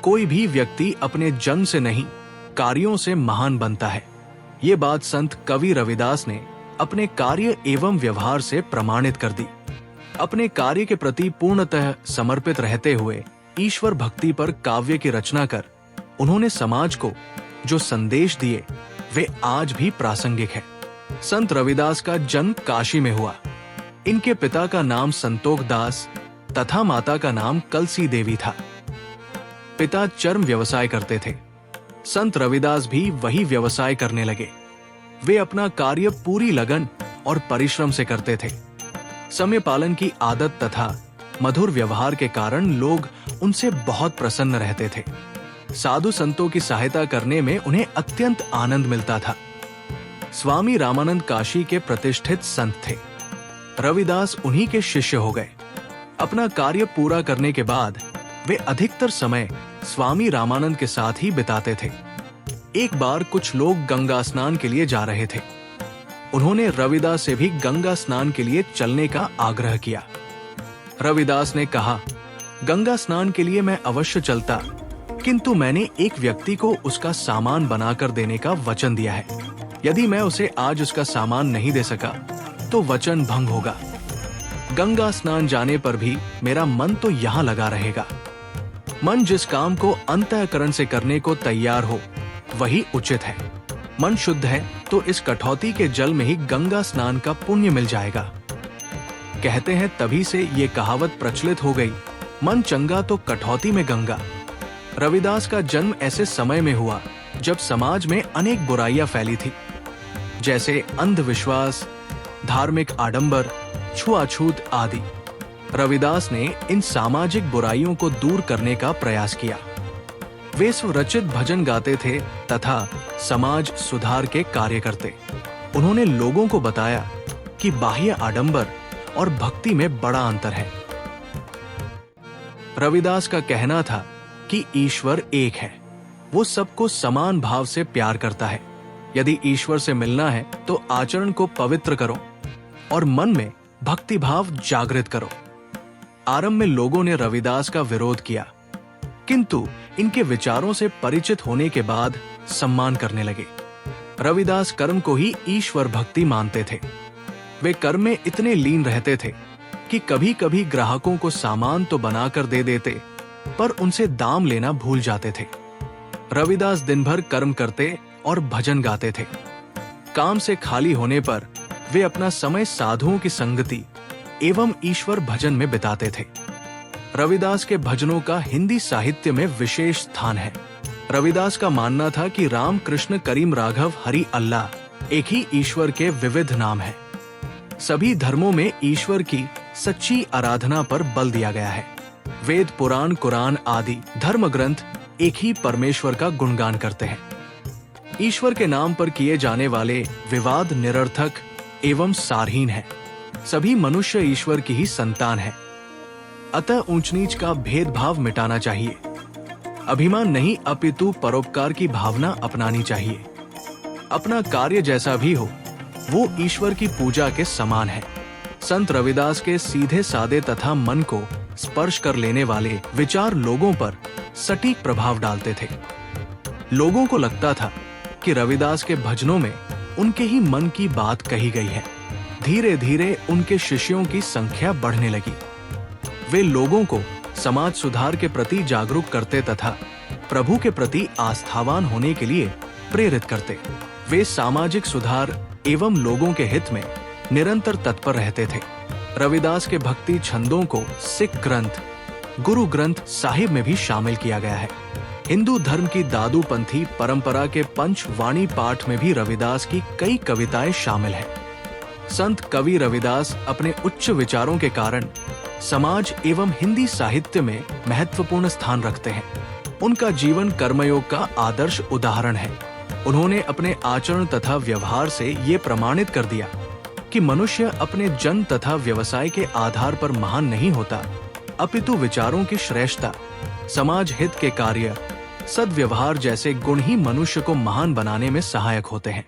कोई भी व्यक्ति अपने जन्म से नहीं, कार्यों से महान बनता है। ये बात संत कवि रविदास ने अपने कार्य एवं व्यवहार से प्रमाणित कर दी। अपने कार्य के प्रति पूर्णतः समर्पित रहते हुए ईश्वर भक्ति पर काव्य की रचना कर उन्होंने समाज को जो संदेश दिए वे आज भी प्रासंगिक है। संत रविदास का जन्म काशी में हुआ। इनके पिता का नाम संतोख दास तथा माता का नाम कलसी देवी था। पिता चर्म व्यवसाय करते थे। संत रविदास भी वही व्यवसाय करने लगे। वे अपना कार्य पूरी लगन और परिश्रम से करते थे। समय पालन की आदत तथा मधुर व्यवहार के कारण लोग उनसे बहुत प्रसन्न रहते थे। साधु संतों की सहायता करने में उन्हें अत्यंत आनंद मिलता था। स्वामी रामानंद काशी के प्रतिष्ठित संत थे। रविदास उन्हीं के शिष्य हो गए। अपना कार्य पूरा करने के बाद वे अधिकतर समय स्वामी रामानंद के साथ ही बिताते थे। एक बार कुछ लोग गंगा स्नान के लिए जा रहे थे। उन्होंने रविदास से भी गंगा स्नान के लिए चलने का आग्रह किया। रविदास ने कहा, गंगा स्नान के लिए मैं अवश्य चलता, किंतु मैंने एक व्यक्ति को उसका सामान बनाकर देने का वचन दिया है। यदि मैं उसे आज उसका सामान नहीं दे सका तो वचन भंग होगा। गंगा स्नान जाने पर भी मेरा मन तो यहाँ लगा रहेगा। मन जिस काम को अंतःकरण से करने को तैयार हो वही उचित है। मन शुद्ध है तो इस कठौती के जल में ही गंगा स्नान का पुण्य मिल जाएगा। कहते हैं तभी से ये कहावत प्रचलित हो गई, मन चंगा तो कठौती में गंगा। रविदास का जन्म ऐसे समय में हुआ जब समाज में अनेक बुराइयां फैली थी, जैसे अंधविश्वास, धार्मिक आडंबर, छुआछूत आदि। रविदास ने इन सामाजिक बुराइयों को दूर करने का प्रयास किया। वे स्वरचित भजन गाते थे तथा समाज सुधार के कार्य करते। उन्होंने लोगों को बताया कि बाह्य आडंबर और भक्ति में बड़ा अंतर है। रविदास का कहना था कि ईश्वर एक है, वो सबको समान भाव से प्यार करता है। यदि ईश्वर से मिलना है तो आचरण को पवित्र करो और मन में भक्ति भाव जागृत करो। आरंभ में लोगों ने रविदास का विरोध किया, किंतु इनके विचारों से परिचित होने के बाद सम्मान करने लगे। रविदास कर्म को ही ईश्वर भक्ति मानते थे। वे कर्म में इतने लीन रहते थे कि कभी कभी ग्राहकों को सामान तो बनाकर दे देते, पर उनसे दाम लेना भूल जाते थे। रविदास दिन भर कर्म करते और भजन गाते थे। काम से खाली होने पर वे अपना समय साधुओं की संगति एवं ईश्वर भजन में बिताते थे। रविदास के भजनों का हिंदी साहित्य में विशेष स्थान है। रविदास का मानना था कि राम, कृष्ण, करीम, राघव, हरि, अल्लाह एक ही ईश्वर के विविध नाम है। सभी धर्मों में ईश्वर की सच्ची आराधना पर बल दिया गया है। वेद, पुराण, कुरान आदि धर्म ग्रंथ एक ही परमेश्वर का गुणगान करते हैं। ईश्वर के नाम पर किए जाने वाले विवाद निरर्थक एवं सारहीन है। सभी मनुष्य ईश्वर की ही संतान है। अतः ऊंच नीच का भेदभाव मिटाना चाहिए। अभिमान नहीं अपितु परोपकार की भावना अपनानी चाहिए। अपना कार्य जैसा भी हो वो ईश्वर की पूजा के समान है। संत रविदास के सीधे सादे तथा मन को स्पर्श कर लेने वाले विचार लोगों पर सटीक प्रभाव डालते थे। लोगों को लगता था कि रविदास के भजनों में उनके ही मन की बात कही गई है। धीरे धीरे उनके शिष्यों की संख्या बढ़ने लगी। वे लोगों को समाज सुधार के प्रति जागरूक करते तथा प्रभु के प्रति आस्थावान होने के लिए प्रेरित करते। वे सामाजिक सुधार एवं लोगों के हित में निरंतर तत्पर रहते थे। रविदास के भक्ति छंदों को सिख ग्रंथ, गुरु ग्रंथ साहिब में भी शामिल किया गया है। हिंदू धर्म की दादूपंथी परंपरा के पंचवाणी पाठ में भी रविदास की कई कविताएं शामिल हैं। संत कवि रविदास अपने उच्च विचारों के कारण समाज एवं हिंदी साहित्य में महत्वपूर्ण स्थान रखते हैं। उनका जीवन कर्मयोग का आदर्श उदाहरण है। उन्होंने अपने आचरण तथा व्यवहार से ये प्रमाणित कर दिया कि मनुष्य अपने जन्म तथा व्यवसाय के आधार पर महान नहीं होता, अपितु विचारों की श्रेष्ठता, समाज हित के कार्य, सद्व्यवहार जैसे गुण ही मनुष्य को महान बनाने में सहायक होते हैं।